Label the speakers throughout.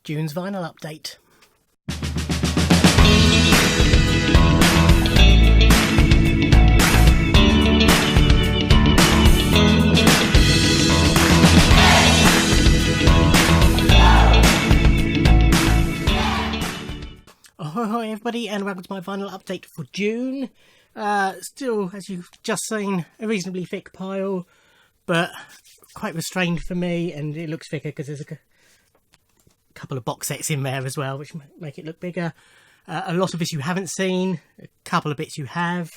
Speaker 1: June's vinyl update. Hi everybody, and welcome to my vinyl update for June. Still, as you've just seen, a reasonably thick pile, but quite restrained for me, and it looks thicker because there's a couple of box sets in there as well, which make it look bigger. A lot of this you haven't seen, a couple of bits you have.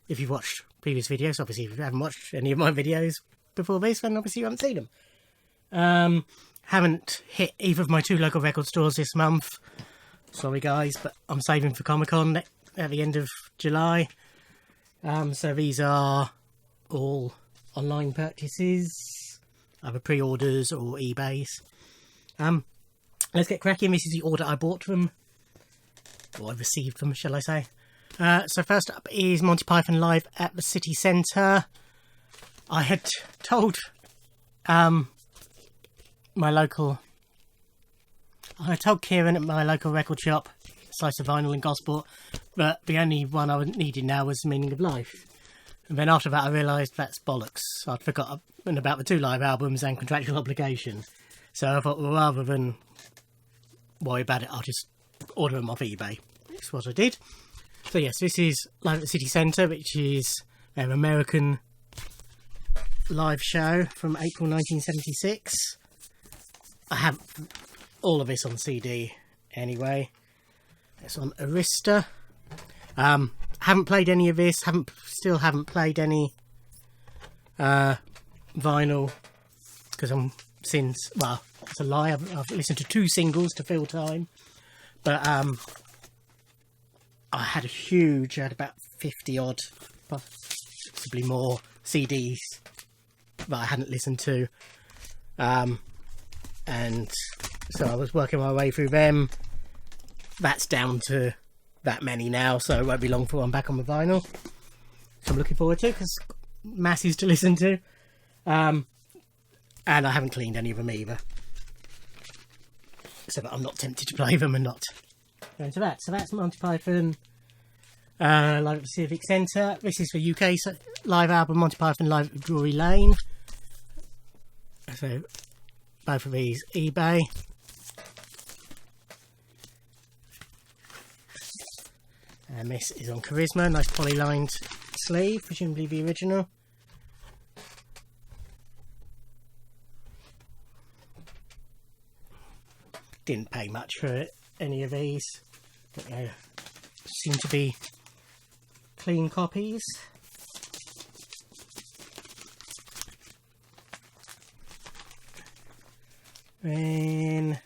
Speaker 1: If you've watched previous videos, obviously if you haven't watched any of my videos before this, then obviously you haven't seen them. Haven't hit either of my 2 local record stores this month. Sorry guys, but I'm saving for Comic-Con at the end of July. So these are all online purchases, either pre-orders or eBays. Let's get cracking. This is the order I bought them, or I received them, shall I say. So first up is Monty Python Live at the City Centre. I had told I told Kieran at my local record shop, Slice of Vinyl in Gosport, that the only one I needed now was The Meaning of Life. And then after that I realised that's bollocks. I'd forgotten about the 2 live albums and Contractual Obligation. So I thought, well, rather than worry about it, I'll just order them off eBay. That's what I did. So yes, this is Live at the City Centre, which is their American live show from April 1976. I have all of this on CD anyway. It's on Arista. Haven't played any of this. Still haven't played any vinyl because it's a lie. I've listened to 2 singles to fill time, but I had about 50 odd, possibly more CDs that I hadn't listened to, and so I was working my way through them. That's down to that many now, so it won't be long before I'm back on the vinyl. So I'm looking forward to it, because masses to listen to. And I haven't cleaned any of them either, so that I'm not tempted to play them and not go into that. So that's Monty Python Live at the Civic Centre. This is the UK live album, Monty Python Live at Drury Lane. So both of these eBay. And this is on Charisma, nice poly-lined sleeve, presumably the original. Didn't pay much for any of these, but they seem to be clean copies. Then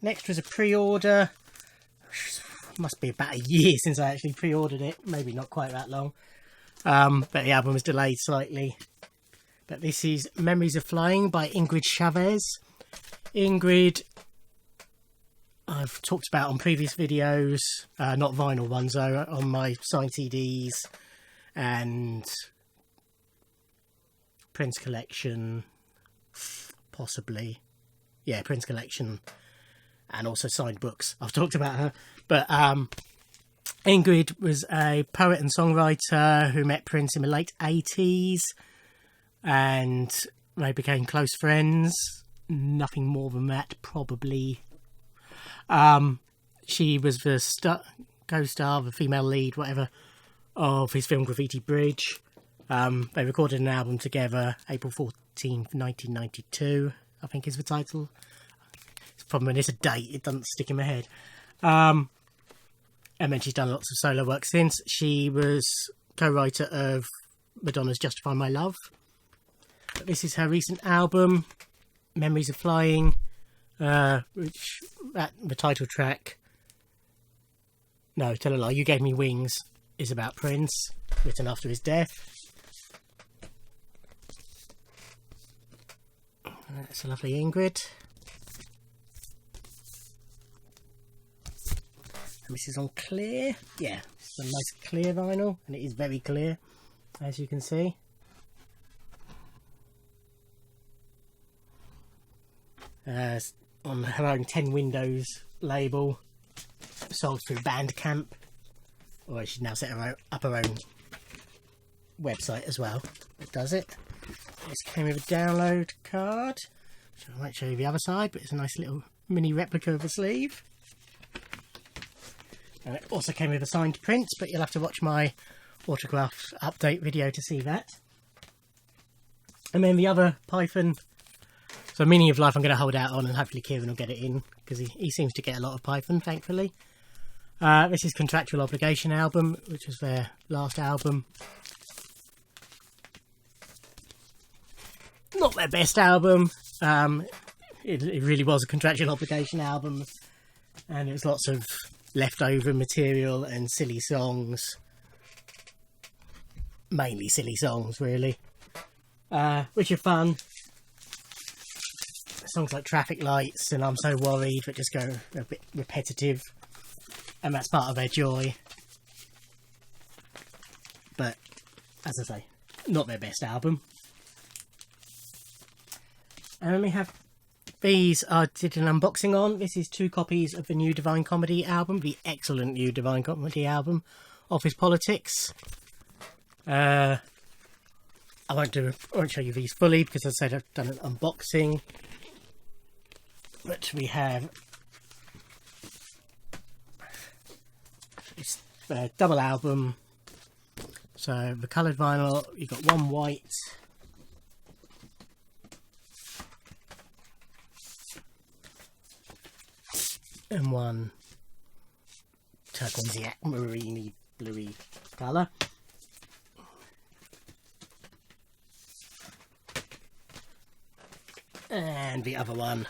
Speaker 1: next was a pre-order. Must be about a year since I actually pre-ordered it, maybe not quite that long, but the album was delayed slightly. But this is Memories of Flying by Ingrid Chavez. Ingrid I've talked about on previous videos, not vinyl ones though, on my signed CDs and Prince collection, possibly, yeah, Prince collection, and also signed books. I've talked about her, but Ingrid was a poet and songwriter who met Prince in the late 80s, and they became close friends. Nothing more than that, probably. She was the co-star, the female lead, whatever, of his film Graffiti Bridge. They recorded an album together, April 14th, 1992, I think is the title. It's the problem when it's a date, it doesn't stick in my head. And then she's done lots of solo work since. She was co-writer of Madonna's Justify My Love. But this is her recent album, Memories of Flying, which, the title track, no, tell a lie, You Gave Me Wings, is about Prince, written after his death. That's a lovely Ingrid. And this is on clear. Yeah, it's a nice clear vinyl, and it is very clear, as you can see. on her own 10 Windows label, sold through Bandcamp, or she's now set up her own website as well that does it. This came with a download card, so I won't show you the other side, but it's a nice little mini replica of a sleeve. And it also came with a signed print, but you'll have to watch my autograph update video to see that. And then the other Python, so Meaning of Life, I'm going to hold out on, and hopefully Kieran will get it in, because he seems to get a lot of Python, thankfully. This is Contractual Obligation album, which was their last album. Not their best album. It really was a Contractual Obligation album, and it was lots of leftover material and silly songs. Mainly silly songs, really. Which are fun. Songs like Traffic Lights and I'm So Worried, but just go a bit repetitive, and that's part of their joy. But as I say, not their best album. And then we have these I did an unboxing on. This is 2 copies of the new Divine Comedy album, the excellent new Divine Comedy album, Office Politics. I won't show you these fully because, as I said, I've done an unboxing. But we have it's a double album. So the coloured vinyl, you've got one white and one turquoise, marine bluey colour. And the other one,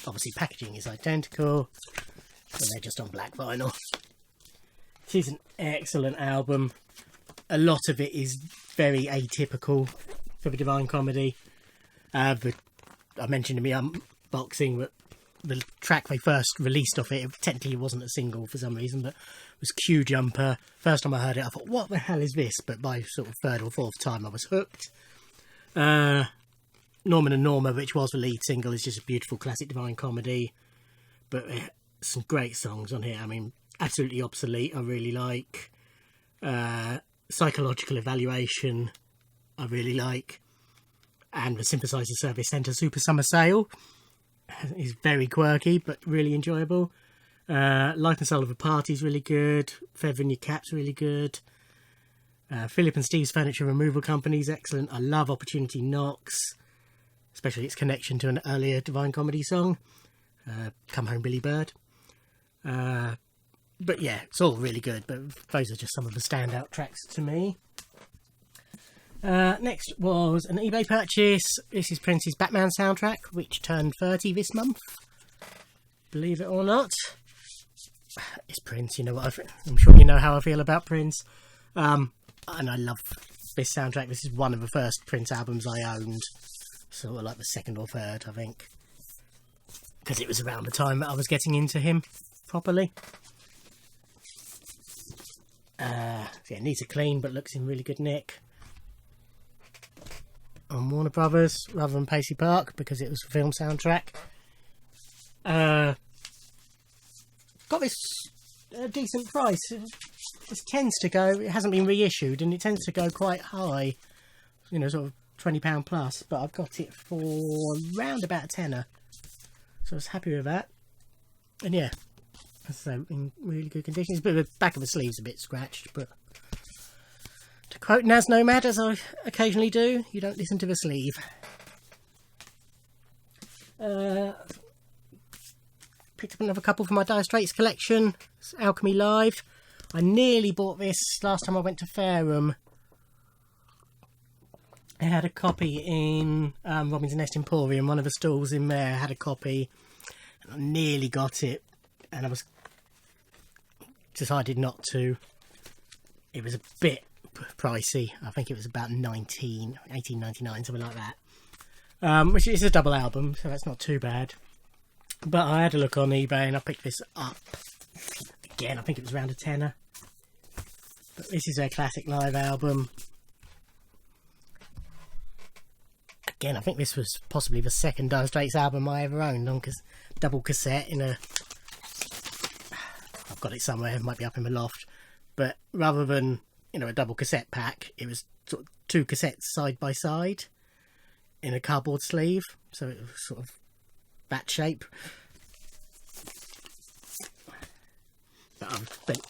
Speaker 1: obviously packaging is identical, but they're just on black vinyl. This is an excellent album. A lot of it is very atypical for the Divine Comedy. But I mentioned in my unboxing that the track they first released off it technically wasn't a single for some reason, but it was Q Jumper. First time I heard it, I thought, what the hell is this? But by sort of third or fourth time, I was hooked. Norman and Norma, which was the lead single, is just a beautiful classic Divine Comedy. But some great songs on here. I mean, Absolutely Obsolete, I really like. Psychological Evaluation, I really like. And the Synthesizer Service Centre Super Summer Sale is very quirky, but really enjoyable. Life and Soul of a Party is really good. Feather in Your Cap's really good. Philip and Steve's Furniture Removal Company is excellent. I love Opportunity Knocks, especially its connection to an earlier Divine Comedy song, Come Home Billy Bird. But yeah, it's all really good, but those are just some of the standout tracks to me. Next was an eBay purchase. This is Prince's Batman soundtrack, which turned 30 this month. Believe it or not. It's Prince, you know what I'm sure you know how I feel about Prince. And I love this soundtrack. This is one of the first Prince albums I owned. Sort of like the second or third, I think. Because it was around the time that I was getting into him properly. Yeah, needs a clean, but looks in really good nick. On Warner Brothers, rather than Paisley Park, because it was a film soundtrack. Got this decent price. This tends to go, it hasn't been reissued, and it tends to go quite high. You know, sort of £20 plus, but I've got it for around about a tenner. So I was happy with that. And yeah, so in really good condition. But the back of the sleeve's a bit scratched, but to quote Naz Nomad, as I occasionally do, you don't listen to the sleeve. Picked up another couple for my Dire Straits collection. It's Alchemy Live. I nearly bought this last time I went to Fareham. I had a copy in Robin's Nest Emporium. One of the stalls in there had a copy. And I nearly got it. And I was decided not to. It was a bit pricey. I think it was about $18.99, something like that. Which is a double album, so that's not too bad. But I had a look on eBay and I picked this up. Again, I think it was around a tenner. But this is their classic live album. Again, I think this was possibly the second Dire Straits album I ever owned on, because double cassette in a... I've got it somewhere, it might be up in my loft. But rather than, you know, a double cassette pack, it was sort of 2 cassettes side by side in a cardboard sleeve. So it was sort of that shape. But I've spent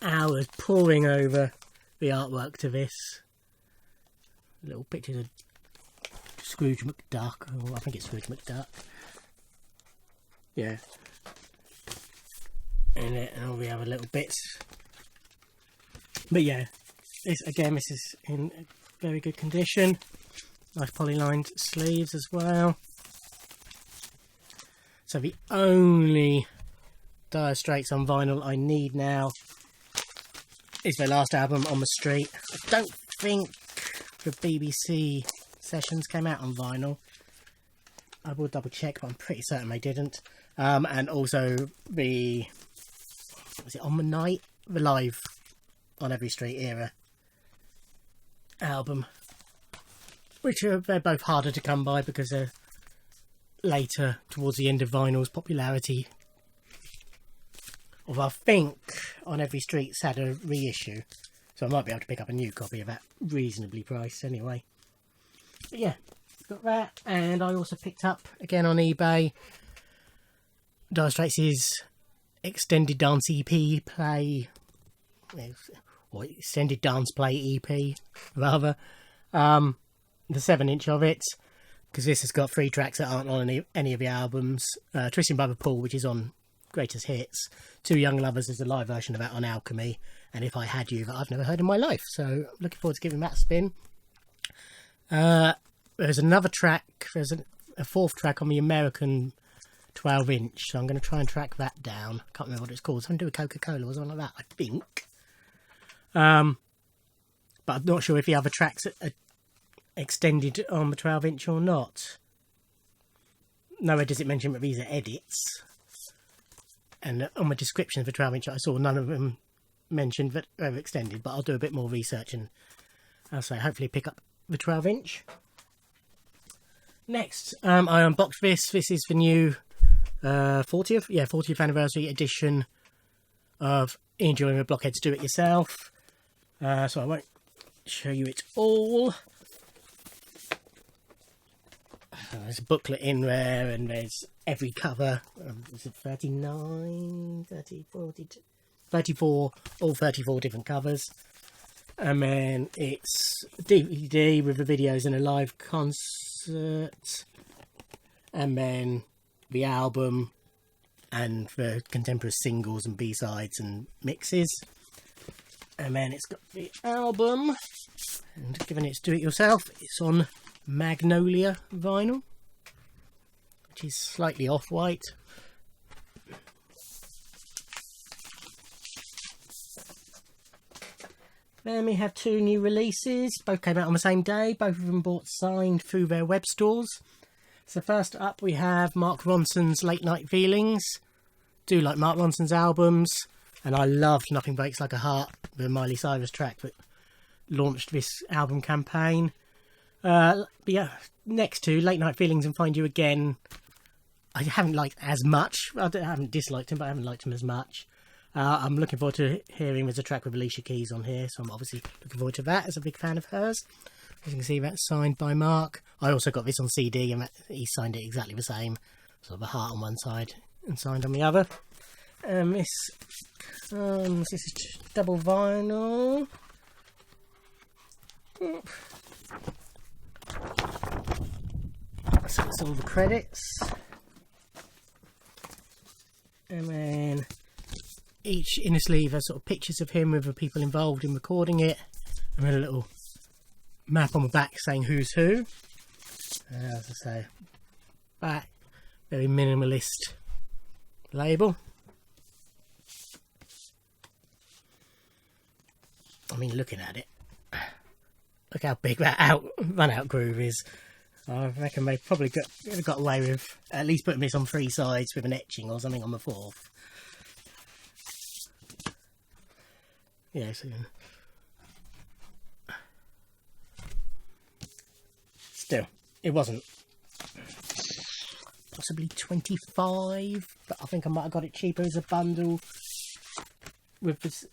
Speaker 1: hours poring over the artwork to this. Little pictures of Scrooge McDuck, or I think it's Scrooge McDuck. Yeah. And all the other little bits. But yeah, this is in very good condition. Nice polylined sleeves as well. So the only Dire Straits on vinyl I need now is their last album, On the Street. I don't think the BBC sessions came out on vinyl. I will double check, but I'm pretty certain they didn't. And also the... was it On the Night? The live On Every Street era album. Which they're both harder to come by because they're later, towards the end of vinyl's popularity. Although I think On Every Street's had a reissue, so I might be able to pick up a new copy of that, reasonably priced anyway. But yeah, got that, and I also picked up, again on eBay, Dire Straits' Extended Dance EP play, or Extended Dance Play EP, rather, the 7-inch of it, because this has got 3 tracks that aren't on any of the albums. Twisting by the Pool, which is on Greatest Hits. Two Young Lovers is a live version of that on Alchemy. And If I Had You, that I've never heard in my life. So looking forward to giving that a spin. There's another track. There's a 4th track on the American 12-inch. So I'm going to try and track that down. I can't remember what it's called. Something to do with Coca-Cola or something like that, I think. But I'm not sure if the other tracks are extended on the 12-inch or not. Nowhere does it mention that these are edits. And on the description of the 12-inch I saw none of them mentioned that they were extended, but I'll do a bit more research and I'll say hopefully pick up the 12-inch. Next, I unboxed this. This is the new 40th anniversary edition of Enjoying the Blockheads Do It Yourself. So I won't show you it all. There's a booklet in there, and there's every cover. Is it 39, 30, 40, 34, all 34 different covers. And then it's a DVD with the videos and a live concert. And then the album and the contemporary singles and B-sides and mixes. And then it's got the album. And given it's do-it-yourself, it's on Magnolia vinyl, which is slightly off-white. Then we have 2 new releases. Both came out on the same day. Both of them bought signed through their web stores. So first up we have Mark Ronson's Late Night Feelings. Do like Mark Ronson's albums, and I loved Nothing Breaks Like a Heart, the Miley Cyrus track that launched this album campaign. But yeah, next to Late Night Feelings and Find You Again, I haven't liked as much. I haven't disliked him, but I haven't liked him as much. I'm looking forward to hearing there's a track with Alicia Keys on here, so I'm obviously looking forward to that as a big fan of hers. As you can see, that's signed by Mark. I also got this on CD, and he signed it exactly the same. Sort of a heart on one side and signed on the other. This is double vinyl. So that's all the credits. And then each inner sleeve has sort of pictures of him with the people involved in recording it. And then a little map on the back saying who's who. As I say, back, very minimalist label. I mean, looking at it, look how big that run out groove is. I reckon they probably got away with at least putting this on 3 sides with an etching or something on the 4th. Yeah, so still, it wasn't possibly 25, but I think I might have got it cheaper as a bundle with this,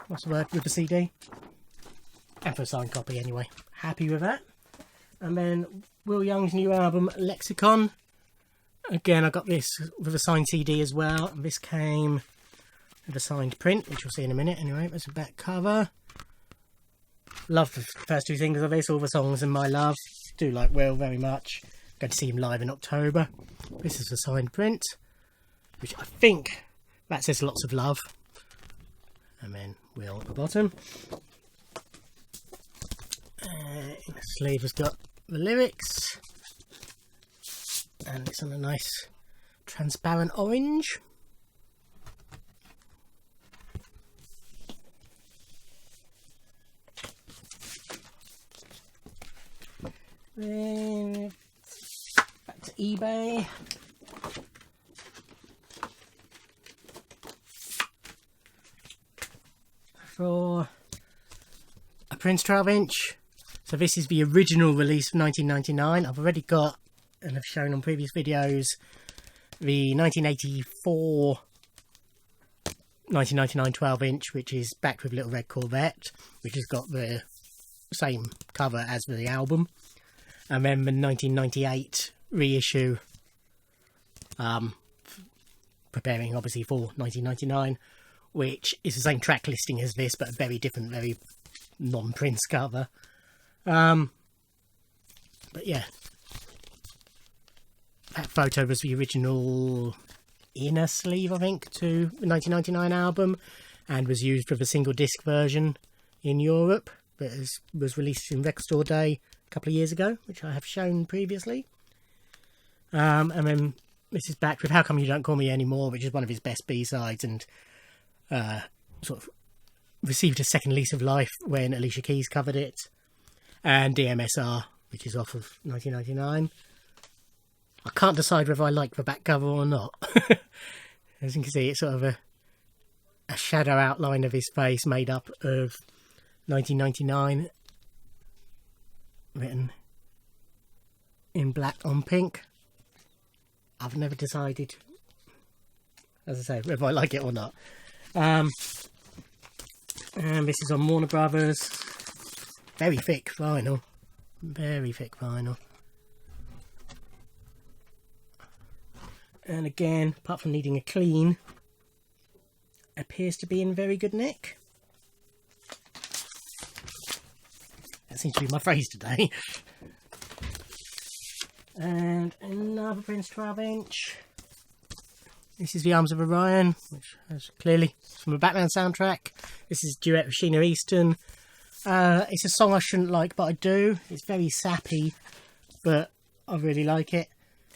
Speaker 1: what's the word, with the CD, and for a signed copy anyway. Happy with that. And then Will Young's new album Lexicon. Again, I got this with a signed CD as well, and this came with a signed print, which you'll see in a minute. Anyway, there's a back cover. Love the first two singles of this, All the Songs and My Love. Do like Will very much. Going to see him live in October. This is the signed print, which I think that says lots of love. And then Will at the bottom. The sleeve has got the lyrics, and it's on a nice transparent orange. Then back to eBay. For a Prince 12-inch. So this is the original release of 1999. I've already got, and I've shown on previous videos, the 1984 1999 12-inch, which is backed with Little Red Corvette, which has got the same cover as the album. And then the 1998 reissue, preparing obviously for 1999, which is the same track listing as this, but a very different, very non-Prince cover. But yeah, that photo was the original inner sleeve, I think, to the 1999 album, and was used for the single disc version in Europe, that was released in Record Store Day a couple of years ago, which I have shown previously. And then this is back with How Come You Don't Call Me Anymore, which is one of his best B-sides, and sort of received a second lease of life when Alicia Keys covered it. And DMSR, which is off of 1999. I can't decide whether I like the back cover or not. As you can see, it's sort of a shadow outline of his face made up of 1999, written in black on pink. I've never decided, as I say, whether I like it or not. And this is on Warner Brothers. Very thick vinyl. Very thick vinyl. And again, apart from needing a clean, appears to be in very good nick. That seems to be my phrase today. And another Prince 12-inch. This is The Arms of Orion, which is clearly from a Batman soundtrack. This is a duet with Sheena Easton. It's a song I shouldn't like, but I do. It's very sappy, but I really like it.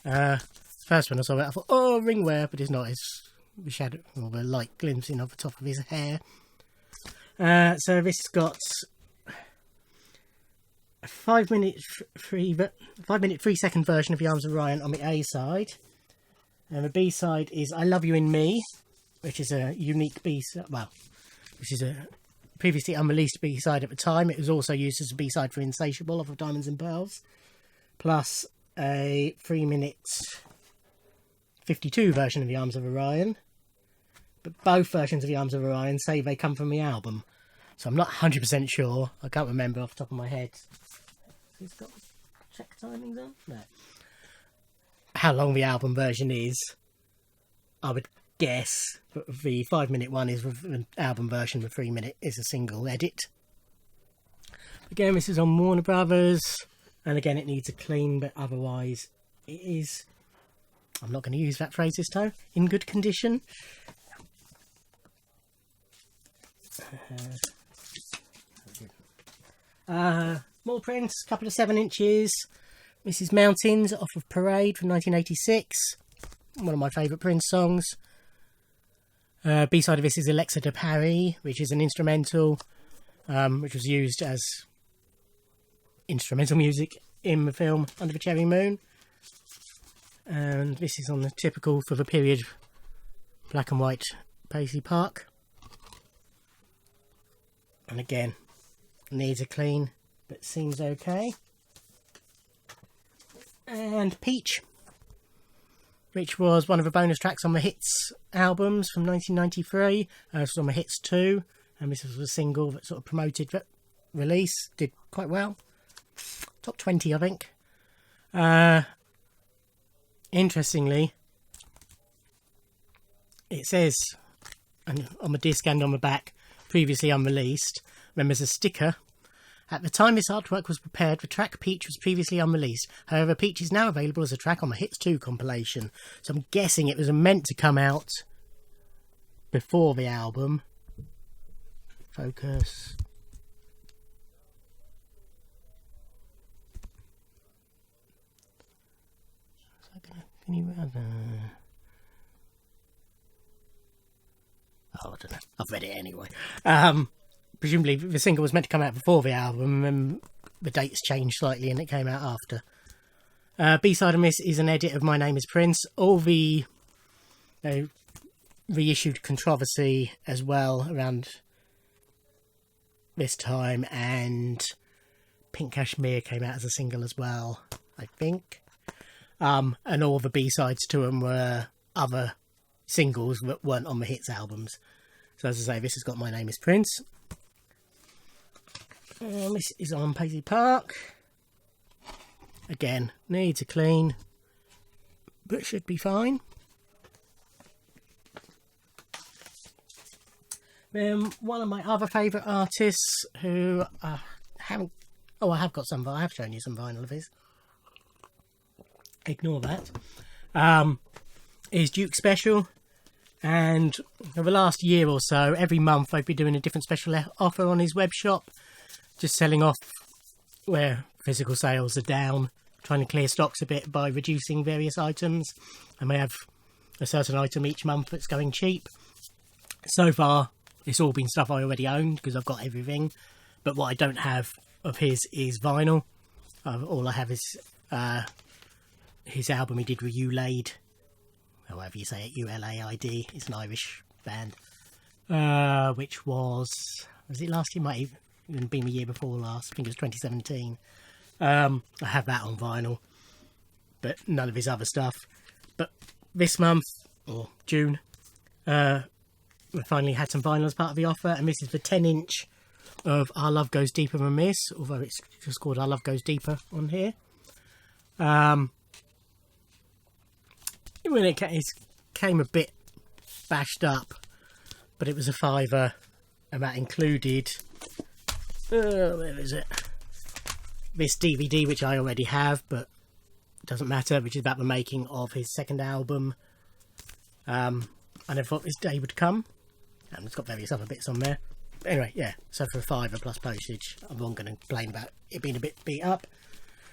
Speaker 1: First when I saw it, I thought, oh, ringwear, but it's not. It's the shadow, or the light glimpsing off the top of his hair. So this has got a 5 minute 3 second version of The Arms of Orion on the A side, and the B side is I Love You in Me, which is a unique B side. Well, which is a previously unreleased B side at the time. It was also used as a B side for Insatiable off of Diamonds and Pearls, plus a 3 minute 52 version of The Arms of Orion. But both versions of The Arms of Orion say they come from the album, so I'm not 100% sure. I can't remember off the top of my head. It's got check timings on? No. How long the album version is, I would guess, but the 5 minute one is with an album version, the 3 minute is a single edit. Again, this is on Warner Brothers, and again it needs a clean, but otherwise it is, I'm not going to use that phrase this time, in good condition. More Prince, couple of 7 inches. This is Mountains off of Parade from 1986. One of my favourite Prince songs. B-side of this is Alexa de Paris, which is an instrumental, which was used as instrumental music in the film Under the Cherry Moon. And this is on the typical for the period black and white Paisley Park. And again, needs a clean, but seems okay. And Peach, which was one of the bonus tracks on the Hits albums from 1993. It was on the Hits 2, and this was a single that sort of promoted the release. Did quite well. Top 20, I think. Interestingly, it says on the disc and on the back, previously unreleased. Then there's a sticker. At the time this artwork was prepared, the track Peach was previously unreleased. However, Peach is now available as a track on the Hits 2 compilation. So I'm guessing it was meant to come out before the album. Focus. Can you... Oh, I don't know. I've read it anyway. Presumably the single was meant to come out before the album, and the dates changed slightly and it came out after. B-side on this is an edit of My Name is Prince. All the reissued Controversy as well around this time, and Pink Cashmere came out as a single as well, I think. And all the B-sides to them were other singles that weren't on the Hits albums. So as I say, this has got My Name is Prince. This is on Paisley Park. Again, needs a clean, but should be fine. Then one of my other favourite artists who haven't... Oh, I have got some, but I have shown you some vinyl of his. Ignore that. Is Duke Special, and for the last year or so, every month I've been doing a different special offer on his web shop, just selling off where physical sales are down, trying to clear stocks a bit by reducing various items. I may have a certain item each month that's going cheap. So far it's all been stuff I already owned because I've got everything, but what I don't have of his is vinyl. All I have is his album he did with Ulaid, however you say it, Ulaid. It's an Irish band, which was it last year? Might even been the year before last. I think it was 2017. I have that on vinyl, but none of his other stuff. But this month, or June, we finally had some vinyl as part of the offer, and this is the 10-inch of Our Love Goes Deeper Than This, although it's just called Our Love Goes Deeper on here. When it came a bit bashed up, but it was a £5, and that included, where is it? This DVD, which I already have, but it doesn't matter, which is about the making of his second album. I never thought this day would come, and it's got various other bits on there. But anyway, yeah, so for a £5 plus postage, I'm not going to complain about it being a bit beat up.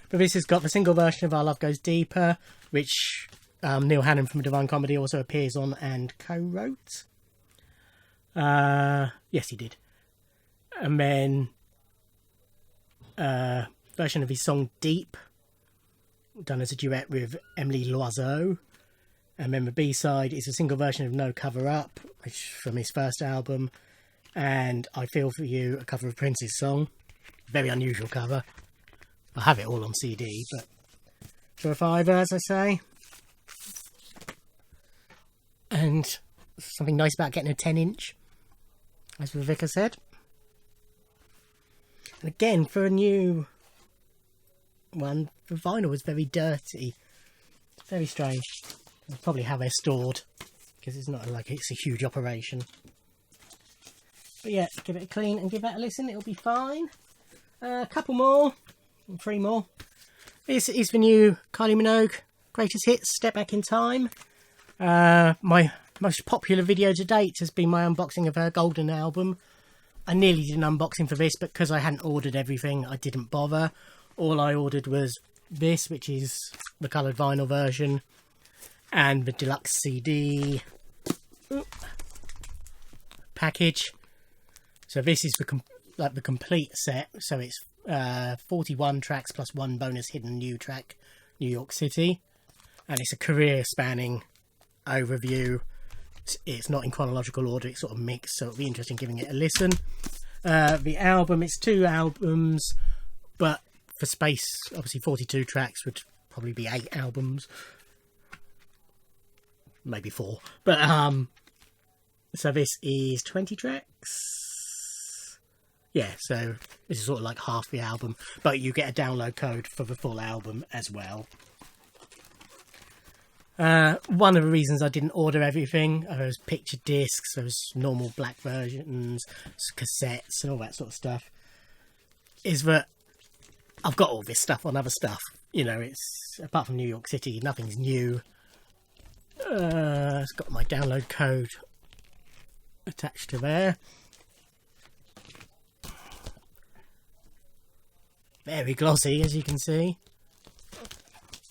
Speaker 1: But this has got the single version of Our Love Goes Deeper, which Neil Hannon from Divine Comedy also appears on and co-wrote. Yes, he did. And then version of his song Deep, done as a duet with Emily Loiseau. And then the B-side is a single version of No Cover Up, which from his first album, and I Feel For You, a cover of Prince's song. Very unusual cover. I have it all on CD, but for a £5, as I say. And something nice about getting a 10-inch, as the vicar said. And again, for a new one, the vinyl was very dirty. Very strange. That's probably how they're stored, because it's not like it's a huge operation. But yeah, give it a clean and give that a listen, it'll be fine. A couple more, 3 more. This is the new Kylie Minogue Greatest Hits, Step Back in Time. My most popular video to date has been my unboxing of her Golden album. I nearly did an unboxing for this, but because I hadn't ordered everything, I didn't bother. All I ordered was this, which is the coloured vinyl version, and the deluxe CD package. So this is the complete set. So it's 41 tracks plus 1 bonus hidden new track, New York City, and it's a career-spanning overview. It's not in chronological order, it's sort of mixed, so it'll be interesting giving it a listen. The album, it's 2 albums, but for space, obviously 42 tracks would probably be 8 albums, maybe 4. But so this is 20 tracks. Yeah, so this is sort of like half the album, but you get a download code for the full album as well. One of the reasons I didn't order everything, there was picture discs, there was normal black versions, cassettes and all that sort of stuff, is that I've got all this stuff on other stuff. You know, it's, apart from New York City, nothing's new. It's got my download code attached to there. Very glossy, as you can see.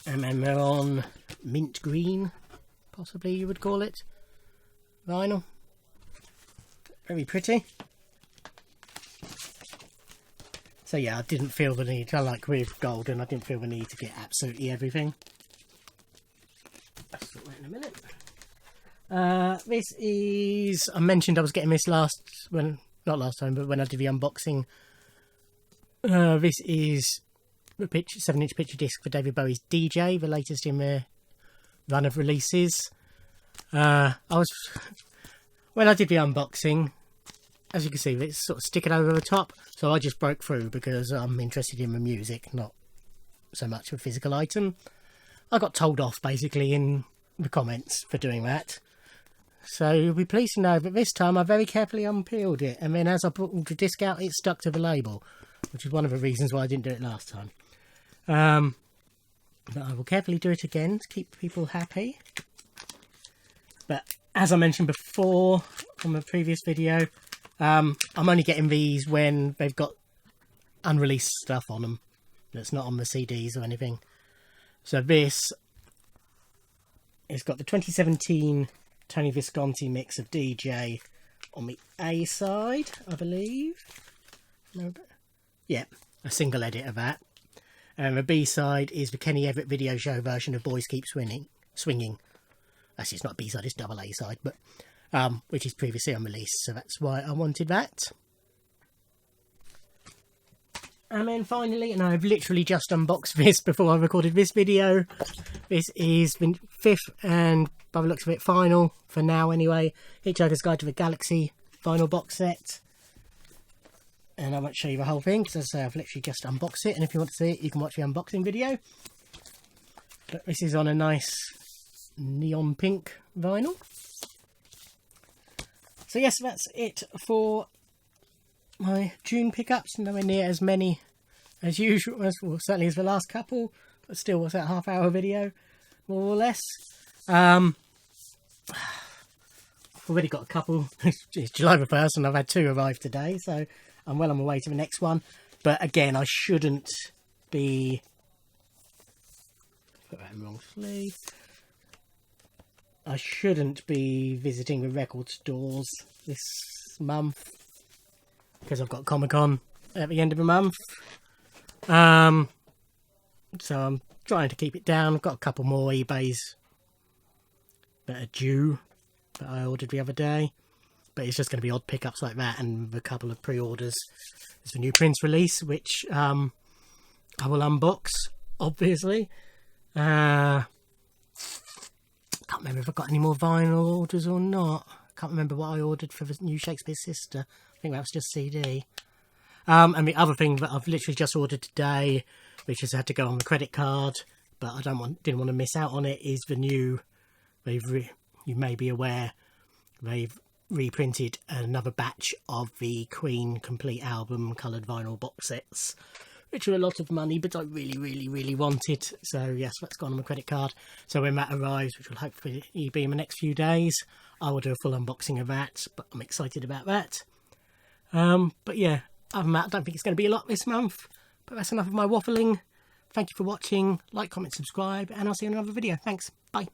Speaker 1: And then we're on mint green, possibly you would call it, vinyl. Very pretty. So yeah, I didn't feel the need, like with Golden, I didn't feel the need to get absolutely everything. I'll sort that in a minute. This is, I mentioned I was getting this not last time, but when I did the unboxing. This is a 7-inch picture disc for David Bowie's DJ, the latest in the run of releases. When I did the unboxing, as you can see, it's sort of sticking over the top, so I just broke through because I'm interested in the music, not so much a physical item. I got told off basically in the comments for doing that. So you'll be pleased to know that this time I very carefully unpeeled it, and then as I brought the disc out, it stuck to the label, which is one of the reasons why I didn't do it last time. But I will carefully do it again to keep people happy. But as I mentioned before from a previous video, I'm only getting these when they've got unreleased stuff on them that's not on the CDs or anything. So this has got the 2017 Tony Visconti mix of DJ on the A side, I believe. No, yeah, a single edit of that. And the B side is the Kenny Everett video show version of Boys Keep Swinging. Actually, it's not B side, it's double A side, but which is previously unreleased, so that's why I wanted that. And then finally, and I've literally just unboxed this before I recorded this video, this is the 5th and, by the looks of it, final, for now anyway, Hitchhiker's Guide to the Galaxy vinyl box set. And I won't show you the whole thing, because as I say, I've literally just unboxed it, and if you want to see it, you can watch the unboxing video. But this is on a nice neon pink vinyl. So yes, that's it for my June pickups. Nowhere near as many as usual, well, certainly as the last couple, but still, what's that, half-hour video, more or less. I've already got a couple. It's July the 1st, and I've had 2 arrive today, so I'm well on my way to the next one. But again, I shouldn't be... Put that in the wrong sleeve. I shouldn't be visiting the record stores this month because I've got Comic-Con at the end of the month. So I'm trying to keep it down. I've got a couple more eBays that are due that I ordered the other day. But it's just going to be odd pickups like that, and a couple of pre-orders. There's a new Prince release, which I will unbox, obviously. Can't remember if I got any more vinyl orders or not. Can't remember what I ordered for the new Shakespeare Sister. I think that was just CD. And the other thing that I've literally just ordered today, which has had to go on the credit card, but I didn't want to miss out on it, is the new. You may be aware, they've reprinted another batch of the Queen complete album coloured vinyl box sets, which are a lot of money, but I really wanted. So yes, that's gone on my credit card. So when that arrives, which will hopefully be in the next few days, I will do a full unboxing of that, but I'm excited about that. But yeah, other than that, I don't think it's going to be a lot this month, but that's enough of my waffling. Thank you for watching. Like, comment, subscribe, and I'll see you in another video. Thanks. Bye.